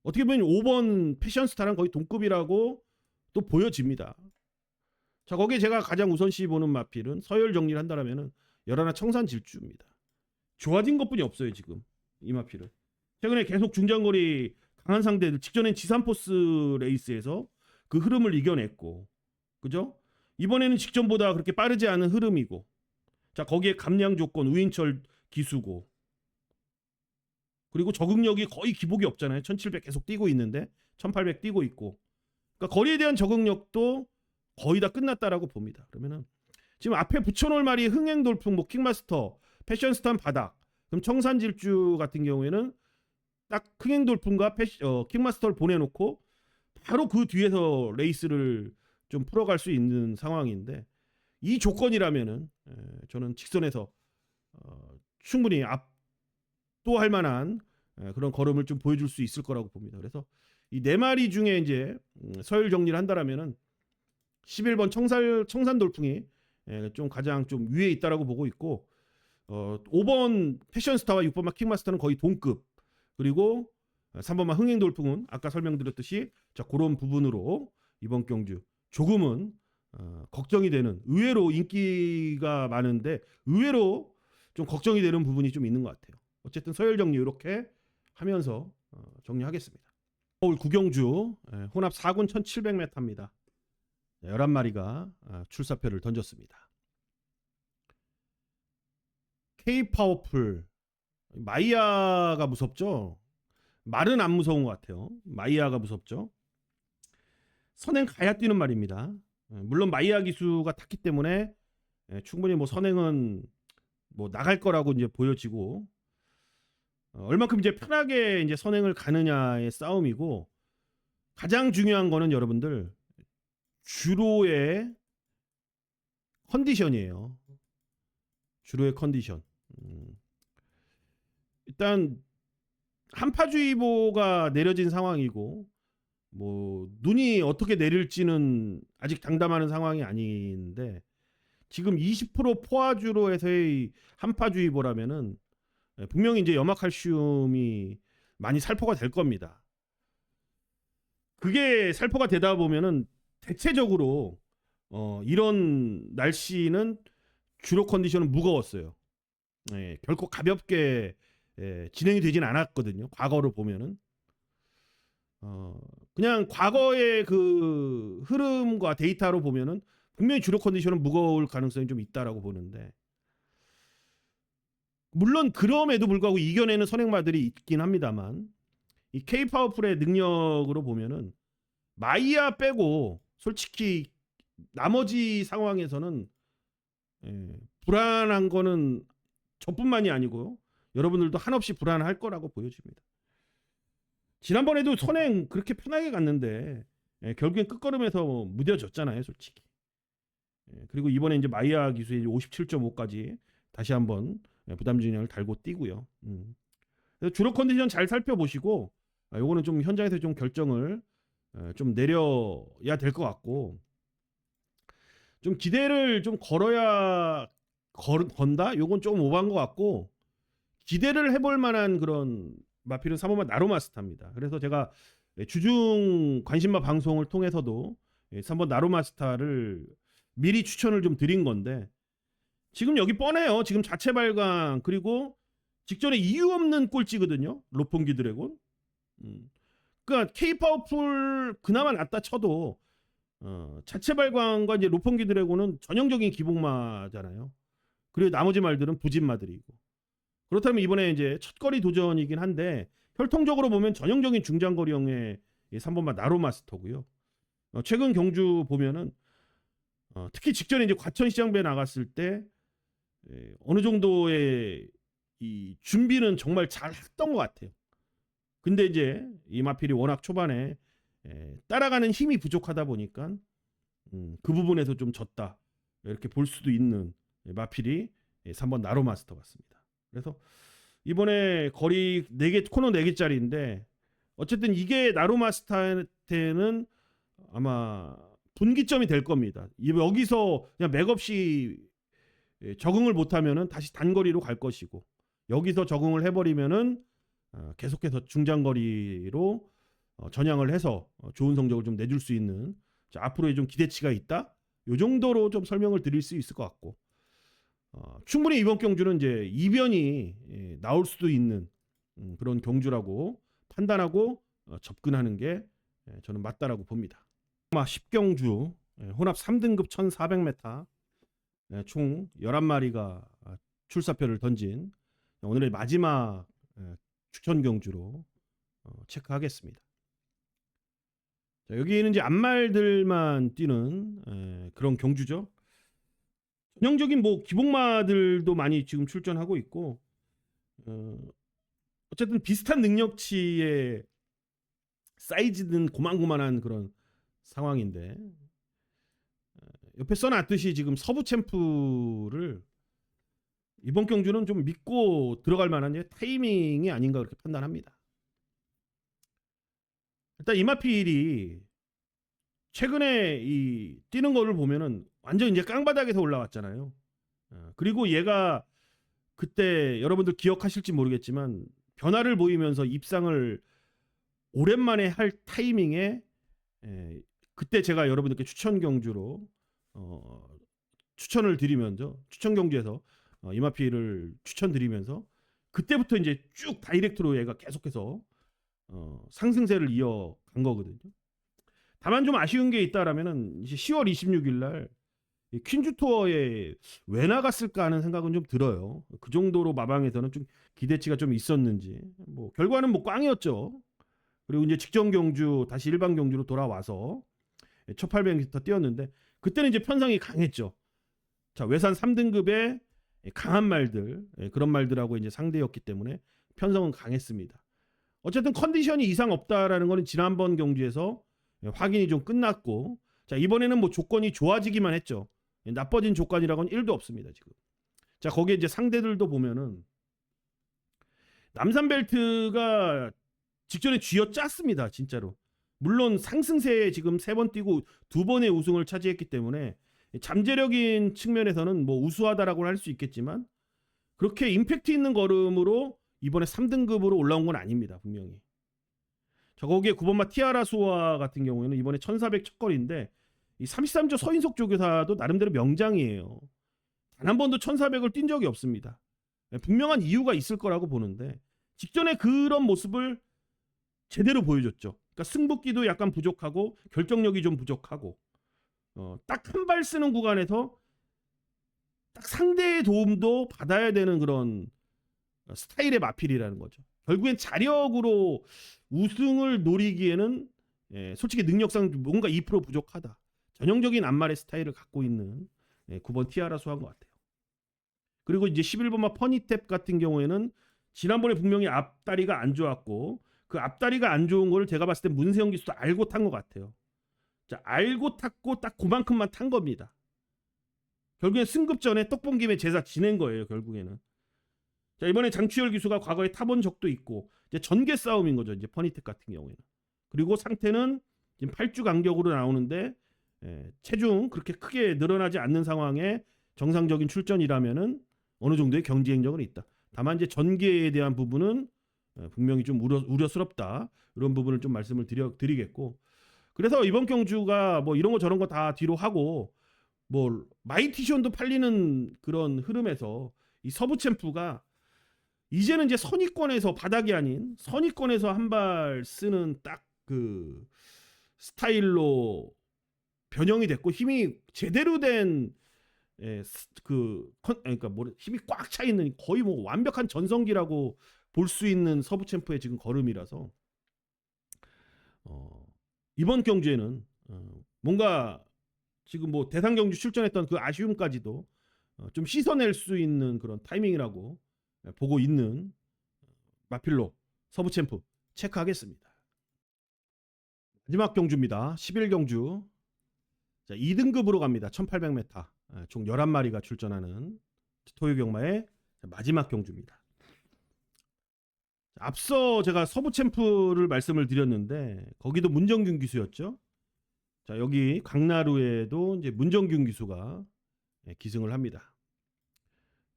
어떻게 보면 5번 패션스타랑 거의 동급이라고 또 보여집니다. 자 거기에 제가 가장 우선시 보는 마필은 서열 정리를 한다면은 열하나 청산 질주입니다. 좋아진 것뿐이 없어요 지금 이 마필은. 최근에 계속 중장거리 강한 상대들 직전엔 지산포스 레이스에서 그 흐름을 이겨냈고 그죠? 이번에는 직전보다 그렇게 빠르지 않은 흐름이고 자 거기에 감량 조건 우인철 기수고 그리고 적응력이 거의 기복이 없잖아요. 1700 계속 뛰고 있는데 1800 뛰고 있고 그러니까 거리에 대한 적응력도 거의 다 끝났다라고 봅니다. 그러면은 지금 앞에 붙여놓을 말이 흥행돌풍, 뭐 킹마스터, 패션스탄 바닥 그럼 청산질주 같은 경우에는 딱 흥행돌풍과 킹마스터를 보내놓고 바로 그 뒤에서 레이스를 좀 풀어갈 수 있는 상황인데 이 조건이라면은 저는 직선에서 충분히 압도할 만한 그런 걸음을 좀 보여줄 수 있을 거라고 봅니다. 그래서 이 네 마리 중에 이제 서열 정리를 한다라면은 11번 청산돌풍이 좀 가장 좀 위에 있다라고 보고 있고 5번 패션스타와 6번 킹마스터는 거의 동급 그리고 3번만 흥행돌풍은 아까 설명드렸듯이 자 그런 부분으로 이번 경주 조금은 걱정이 되는 의외로 인기가 많은데 의외로 좀 걱정이 되는 부분이 좀 있는 것 같아요. 어쨌든 서열 정리 이렇게 하면서 정리하겠습니다. 서울 구경주 혼합 4군 1700m입니다. 11마리가 출사표를 던졌습니다. K-파워풀 마이야가 무섭죠? 말은 안 무서운 것 같아요. 마이야가 무섭죠? 선행 가야 뛰는 말입니다. 물론 마이야 기수가 탔기 때문에 충분히 뭐 선행은 뭐 나갈 거라고 이제 보여지고 얼만큼 이제 편하게 이제 선행을 가느냐의 싸움이고 가장 중요한 거는 여러분들 주로의 컨디션이에요. 주로의 컨디션. 일단 한파주의보가 내려진 상황이고 뭐 눈이 어떻게 내릴지는 아직 장담하는 상황이 아닌데 지금 20% 포화주로에서의 한파주의보라면은 분명히 이제 염화칼슘이 많이 살포가 될 겁니다. 그게 살포가 되다 보면은 대체적으로 이런 날씨는 주로 컨디션은 무거웠어요. 결코 가볍게 진행이 되진 않았거든요. 과거를 보면은 그냥 과거의 그 흐름과 데이터로 보면은 분명히 주로 컨디션은 무거울 가능성이 좀 있다라고 보는데 물론 그럼에도 불구하고 이겨내는 선행마들이 있긴 합니다만 이 K-파워풀의 능력으로 보면은 마이야 빼고 솔직히 나머지 상황에서는 불안한 거는 저뿐만이 아니고요. 여러분들도 한없이 불안할 거라고 보여집니다. 지난번에도 선행 그렇게 편하게 갔는데 결국엔 끝걸음에서 무뎌졌잖아요, 솔직히. 그리고 이번에 이제 마이야 기수의 57.5까지 다시 한번 부담 진영을 달고 뛰고요. 그래서 주로 컨디션 잘 살펴보시고 요거는 좀 현장에서 좀 결정을 좀 내려야 될 것 같고 좀 기대를 좀 건다? 요건 조금 오버한 것 같고 기대를 해볼 만한 그런 마필은 3번마 나로마스타입니다. 그래서 제가 주중 관심마 방송을 통해서도 3번 나로마스타를 미리 추천을 좀 드린 건데 지금 여기 뻔해요. 지금 자체 발광 그리고 직전에 이유 없는 꼴찌거든요. 로폰기 드래곤. 그러니까 K-파워풀 그나마 낫다 쳐도 자체 발광과 이제 로폰기 드래곤은 전형적인 기복마잖아요. 그리고 나머지 말들은 부진마들이고. 그렇다면 이번에 이제 첫거리 도전이긴 한데 혈통적으로 보면 전형적인 중장거리형의 3번마 나로마스터고요. 최근 경주 보면은 특히 직전에 이제 과천시장배 나갔을 때 어느 정도의 이 준비는 정말 잘 했던 것 같아요. 근데 이제 이 마필이 워낙 초반에 따라가는 힘이 부족하다 보니까 그 부분에서 좀 졌다 이렇게 볼 수도 있는 마필이 3번 나로마스터 같습니다. 그래서 이번에 거리 4개 코너 4개짜리인데 어쨌든 이게 나로마스터한테는 아마 분기점이 될 겁니다. 여기서 그냥 맥없이 적응을 못하면은 다시 단거리로 갈 것이고 여기서 적응을 해버리면은 계속해서 중장거리로 전향을 해서 좋은 성적을 좀 내줄 수 있는 앞으로의 좀 기대치가 있다. 요 정도로 좀 설명을 드릴 수 있을 것 같고 충분히 이번 경주는 이제 이변이 나올 수도 있는 그런 경주라고 판단하고 접근하는 게 저는 맞다라고 봅니다. 아마 10경주 혼합 3등급 1400m 총 11마리가 출사표를 던진 오늘의 마지막 추천 경주로 체크하겠습니다. 자, 여기는 이제 앞말들만 뛰는 그런 경주죠. 전형적인 뭐 기복마들도 많이 지금 출전하고 있고 어쨌든 비슷한 능력치의 사이즈는 고만고만한 그런 상황인데 옆에 써놨듯이 지금 서부 챔프를 이번 경주는 좀 믿고 들어갈 만한 타이밍이 아닌가 그렇게 판단합니다. 일단 이마필이 최근에 이 뛰는 거를 보면은 완전 이제 깡바닥에서 올라왔잖아요. 그리고 얘가 그때 여러분들 기억하실지 모르겠지만 변화를 보이면서 입상을 오랜만에 할 타이밍에 그때 제가 여러분들께 추천 경주로 추천을 드리면서 추천 경주에서 이마피를 추천드리면서 그때부터 이제 쭉 다이렉트로 얘가 계속해서 상승세를 이어간 거거든요. 다만 좀 아쉬운 게 있다라면은 이제 10월 26일 날 퀸즈 투어에 왜 나갔을까 하는 생각은 좀 들어요. 그 정도로 마방에서는 좀 기대치가 좀 있었는지 뭐 결과는 뭐 꽝이었죠. 그리고 이제 직전 경주 다시 일반 경주로 돌아와서 1800m 뛰었는데 그때는 이제 편성이 강했죠. 자, 외산 3등급의 강한 말들 그런 말들하고 이제 상대였기 때문에 편성은 강했습니다. 어쨌든 컨디션이 이상 없다라는 거는 지난번 경주에서 확인이 좀 끝났고 자 이번에는 뭐 조건이 좋아지기만 했죠. 나빠진 조건이라고는 1도 없습니다, 지금. 자, 거기에 이제 상대들도 보면은 남산벨트가 직전에 쥐어짰습니다, 진짜로. 물론 상승세에 지금 3번 뛰고 2번의 우승을 차지했기 때문에 잠재력인 측면에서는 뭐 우수하다라고 할 수 있겠지만 그렇게 임팩트 있는 걸음으로 이번에 3등급으로 올라온 건 아닙니다, 분명히. 저 거기에 9번마 티아라수와 같은 경우에는 이번에 1400 첫 거리인데 이 33조 서인석 조교사도 나름대로 명장이에요. 단 한 번도 1400을 뛴 적이 없습니다. 분명한 이유가 있을 거라고 보는데 직전에 그런 모습을 제대로 보여줬죠. 그러니까 승부기도 약간 부족하고 결정력이 좀 부족하고 딱 한 발 쓰는 구간에서 딱 상대의 도움도 받아야 되는 그런 스타일의 마필이라는 거죠. 결국엔 자력으로 우승을 노리기에는 솔직히 능력상 뭔가 2% 부족하다. 전형적인 안말의 스타일을 갖고 있는 9번 티아라수한 것 같아요. 그리고 이제 11번마 퍼니탭 같은 경우에는 지난번에 분명히 앞다리가 안 좋았고 그 앞다리가 안 좋은 걸 제가 봤을 때 문세영 기수도 알고 탄 것 같아요. 자, 알고 탔고 딱 그만큼만 탄 겁니다. 결국엔 승급 전에 떡본 김에 제사 지낸 거예요, 결국에는. 자, 이번에 장추열 기수가 과거에 타본 적도 있고 이제 전개 싸움인 거죠, 이제 퍼니텍 같은 경우에는. 그리고 상태는 지금 8주 간격으로 나오는데 체중 그렇게 크게 늘어나지 않는 상황에 정상적인 출전이라면은 어느 정도의 경쟁력은 있다. 다만 이제 전개에 대한 부분은 분명히 좀 우려스럽다. 이런 부분을 좀 말씀을 드리겠고. 그래서 이번 경주가 뭐 이런 거 저런 거 다 뒤로 하고 뭐 마이티션도 팔리는 그런 흐름에서 이 서부 챔프가 이제는 이제 선의권에서 바닥이 아닌 선의권에서 한 발 쓰는 딱 그 스타일로 변형이 됐고 힘이 제대로 된 그러니까 뭐 힘이 꽉 차 있는 거의 뭐 완벽한 전성기라고 볼 수 있는 서부 챔프의 지금 걸음이라서 이번 경주에는 뭔가 지금 뭐 대상 경주 출전했던 그 아쉬움까지도 좀 씻어낼 수 있는 그런 타이밍이라고 보고 있는 마필로 서부 챔프 체크하겠습니다. 마지막 경주입니다. 11경주. 자, 2등급으로 갑니다. 1800m. 총 11마리가 출전하는 토요경마의 마지막 경주입니다. 앞서 제가 서부 챔프를 말씀을 드렸는데 거기도 문정균 기수였죠. 자, 여기 강나루에도 이제 문정균 기수가 기승을 합니다.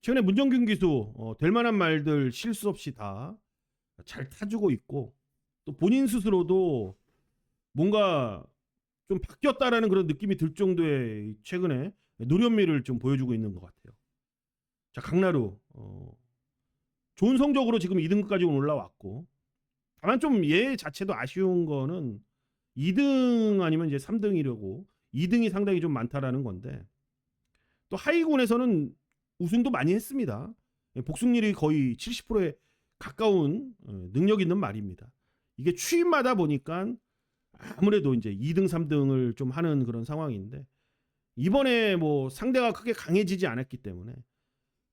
최근에 문정균 기수 될 만한 말들 실수 없이 다 잘 타주고 있고 또 본인 스스로도 뭔가 좀 바뀌었다라는 그런 느낌이 들 정도의 최근에 노련미를 좀 보여주고 있는 것 같아요. 자, 강나루 좋은 성적으로 지금 2등급까지 올라왔고 다만 좀 얘 자체도 아쉬운 거는 2등 아니면 이제 3등이려고 2등이 상당히 좀 많다라는 건데 또 하위군에서는 우승도 많이 했습니다. 복승률이 거의 70%에 가까운 능력 있는 말입니다. 이게 추임마다 보니까 아무래도 이제 2등, 3등을 좀 하는 그런 상황인데 이번에 뭐 상대가 크게 강해지지 않았기 때문에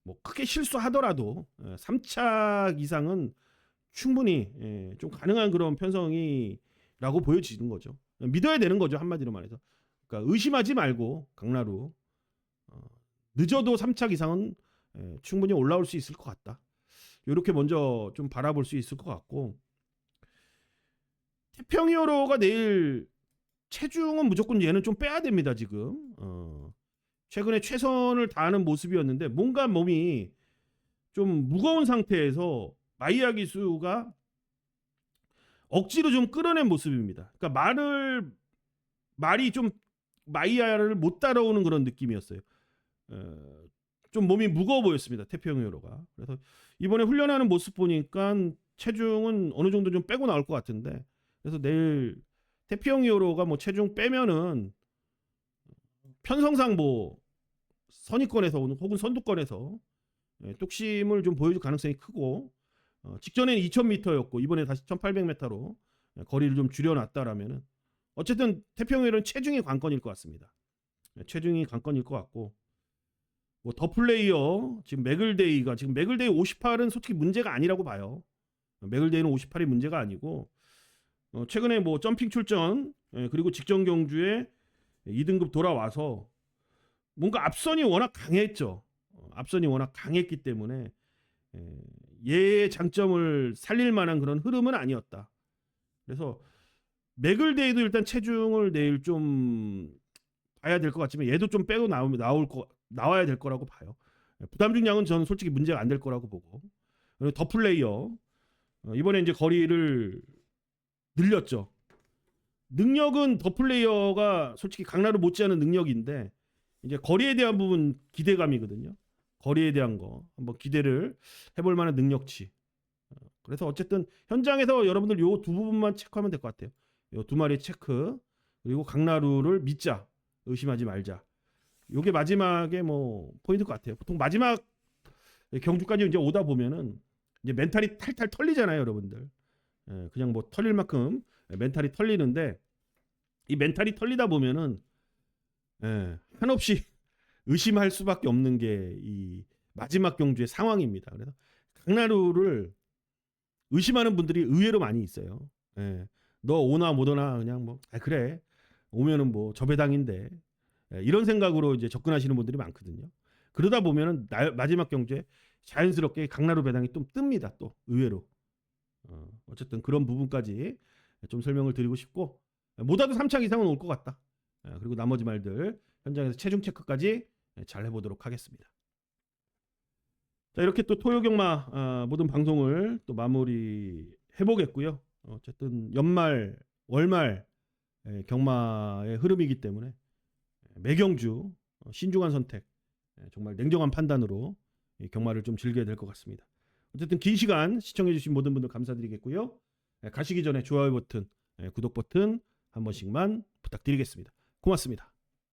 뭐 크게 실수하더라도 3착 이상은 충분히 좀 가능한 그런 편성이라고 보여지는 거죠. 믿어야 되는 거죠, 한마디로 말해서. 그러니까 의심하지 말고 강나루 늦어도 3착 이상은 충분히 올라올 수 있을 것 같다. 이렇게 먼저 좀 바라볼 수 있을 것 같고 태평히어로가 내일 체중은 무조건 얘는 좀 빼야 됩니다, 지금. 최근에 최선을 다하는 모습이었는데 뭔가 몸이 좀 무거운 상태에서 마이야 기수가 억지로 좀 끌어낸 모습입니다. 그러니까 말이 좀 마이야를 못 따라오는 그런 느낌이었어요. 좀 몸이 무거워 보였습니다, 태평히어로가. 그래서 이번에 훈련하는 모습 보니까 체중은 어느 정도 좀 빼고 나올 것 같은데 그래서 내일 태평히어로가 뭐 체중 빼면은 편성상 뭐 선의권에서 혹은 선두권에서 뚝심을 좀 보여줄 가능성이 크고 직전에는 2000m였고 이번에 다시 1800m로 거리를 좀 줄여놨다라면은 어쨌든 태평히어로는 체중이 관건일 것 같습니다. 체중이 관건일 것 같고 뭐 더 플레이어 지금 맥을데이 58은 솔직히 문제가 아니라고 봐요. 맥을데이는 58이 문제가 아니고 최근에 뭐 점핑 출전 그리고 직전 경주에 2등급 돌아와서 뭔가 앞선이 워낙 강했죠. 앞선이 워낙 강했기 때문에 얘의 장점을 살릴 만한 그런 흐름은 아니었다. 그래서 맥을데이도 일단 체중을 내일 좀 봐야 될 것 같지만 얘도 좀 빼고 나와야 될 거라고 봐요. 부담 중량은 저는 솔직히 문제가 안 될 거라고 보고. 그리고 더 플레이어 이번에 이제 거리를 늘렸죠. 능력은 더 플레이어가 솔직히 강나루 못지않은 능력인데 이제 거리에 대한 부분 기대감이거든요. 거리에 대한 거 한번 기대를 해볼 만한 능력치. 그래서 어쨌든 현장에서 여러분들 요 두 부분만 체크하면 될 것 같아요. 요 두 마리 체크 그리고 강나루를 믿자 의심하지 말자. 요게 마지막에 뭐 포인트 것 같아요. 보통 마지막 경주까지 이제 오다 보면은 이제 멘탈이 탈탈 털리잖아요, 여러분들. 그냥 뭐 털릴 만큼 멘탈이 털리는데 이 멘탈이 털리다 보면은 한없이 의심할 수밖에 없는 게 이 마지막 경주의 상황입니다. 그래서 강나루를 의심하는 분들이 의외로 많이 있어요. 너 오나 못 오나 그냥 뭐 그래 오면은 뭐 저 배당인데 이런 생각으로 이제 접근하시는 분들이 많거든요. 그러다 보면은 마지막 경주에 자연스럽게 강나루 배당이 좀 뜹니다. 또 의외로 어쨌든 그런 부분까지 좀 설명을 드리고 싶고 못 와도 3창 이상은 올 것 같다. 그리고 나머지 말들 현장에서 체중 체크까지 잘 해보도록 하겠습니다. 자 이렇게 또 토요경마 모든 방송을 또 마무리 해보겠고요. 어쨌든 연말 월말 경마의 흐름이기 때문에 매경주 신중한 선택 정말 냉정한 판단으로 경마를 좀 즐겨야 될 것 같습니다. 어쨌든 긴 시간 시청해주신 모든 분들 감사드리겠고요. 가시기 전에 좋아요 버튼, 구독 버튼 한 번씩만 부탁드리겠습니다. 고맙습니다.